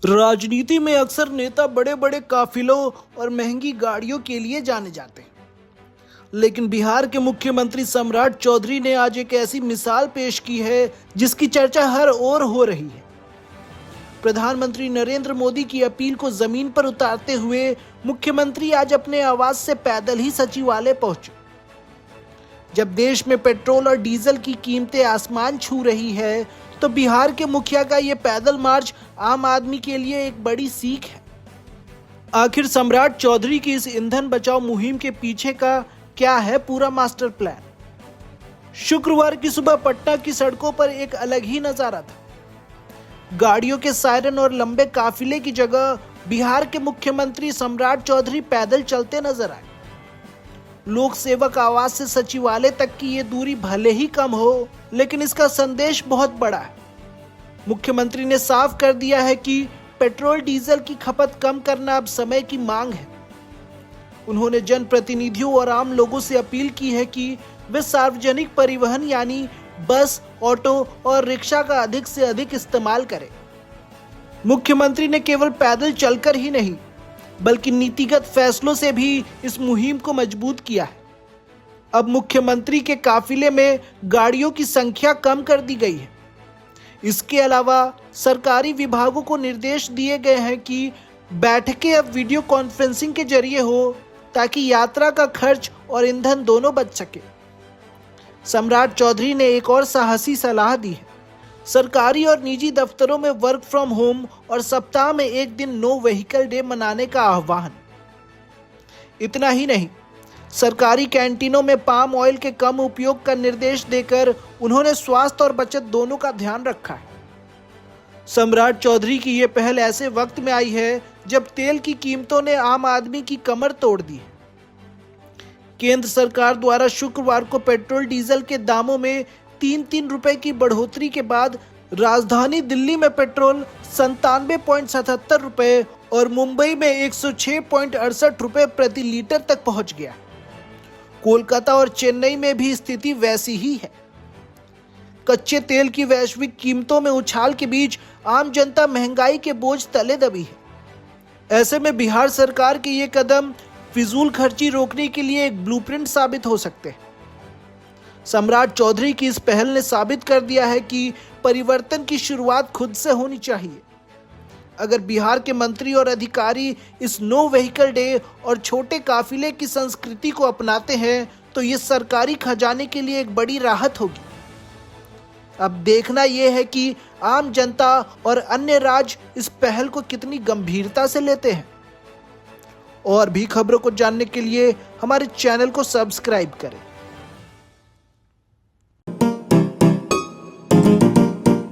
राजनीति में अक्सर नेता बड़े बड़े काफिलों और महंगी गाड़ियों के लिए जाने जाते हैं, लेकिन बिहार के मुख्यमंत्री सम्राट चौधरी ने आज एक ऐसी मिसाल पेश की है जिसकी चर्चा हर ओर हो रही है। प्रधानमंत्री नरेंद्र मोदी की अपील को जमीन पर उतारते हुए मुख्यमंत्री आज अपने आवास से पैदल ही सचिवालय पहुंचे। जब देश में पेट्रोल और डीजल की कीमतें आसमान छू रही है, तो बिहार के मुखिया का ये पैदल मार्च आम आदमी के लिए एक बड़ी सीख है। आखिर सम्राट चौधरी की इस ईंधन बचाओ मुहिम के पीछे का क्या है पूरा मास्टर प्लान? शुक्रवार की सुबह पटना की सड़कों पर एक अलग ही नजारा था। गाड़ियों के सायरन और लंबे काफिले की जगह बिहार के मुख्यमंत्री सम्राट चौधरी पैदल चलते नजर आए। लोक सेवक आवास से सचिवालय तक की ये दूरी भले ही कम हो, लेकिन इसका संदेश बहुत बड़ा है। मुख्यमंत्री ने साफ कर दिया है कि पेट्रोल डीजल की खपत कम करना अब समय की मांग है। उन्होंने जनप्रतिनिधियों और आम लोगों से अपील की है कि वे सार्वजनिक परिवहन यानी बस, ऑटो और रिक्शा का अधिक से अधिक इस्तेमाल करें। मुख्यमंत्री ने केवल पैदल चलकर ही नहीं, बल्कि नीतिगत फैसलों से भी इस मुहिम को मजबूत किया है। अब मुख्यमंत्री के काफिले में गाड़ियों की संख्या कम कर दी गई है। इसके अलावा सरकारी विभागों को निर्देश दिए गए हैं कि बैठकें अब वीडियो कॉन्फ्रेंसिंग के जरिए हो, ताकि यात्रा का खर्च और ईंधन दोनों बच सके। सम्राट चौधरी ने एक और साहसी सलाह दी है। सरकारी और निजी दफ्तरों में वर्क फ्रॉम होम और सप्ताह में एक दिन नो व्हीकल डे मनाने का आह्वान। इतना ही नहीं, सरकारी कैंटीनों में पाम ऑयल के कम उपयोग का निर्देश देकर उन्होंने स्वास्थ्य और बचत दोनों का ध्यान रखा है। सम्राट चौधरी की ये पहल ऐसे वक्त में आई है जब तेल की कीमतों ने आम आदमी की कमर तोड़ दी है। केंद्र सरकार द्वारा शुक्रवार को पेट्रोल डीजल के दामों में 3-3 रुपए की बढ़ोतरी के बाद राजधानी दिल्ली में पेट्रोल 97.77 रुपए और मुंबई में 106.68 रुपए प्रति लीटर तक पहुंच गया। कोलकाता और चेन्नई में भी स्थिति वैसी ही है। कच्चे तेल की वैश्विक कीमतों में उछाल के बीच आम जनता महंगाई के बोझ तले दबी है। ऐसे में बिहार सरकार के ये कदम फिजूल खर्ची रोकने के लिए एक ब्लूप्रिंट साबित हो सकते हैं। सम्राट चौधरी की इस पहल ने साबित कर दिया है कि परिवर्तन की शुरुआत खुद से होनी चाहिए। अगर बिहार के मंत्री और अधिकारी इस नो व्हीकल डे और छोटे काफिले की संस्कृति को अपनाते हैं, तो ये सरकारी खजाने के लिए एक बड़ी राहत होगी। अब देखना यह है कि आम जनता और अन्य राज्य इस पहल को कितनी गंभीरता से लेते हैं। और भी खबरों को जानने के लिए हमारे चैनल को सब्सक्राइब करें।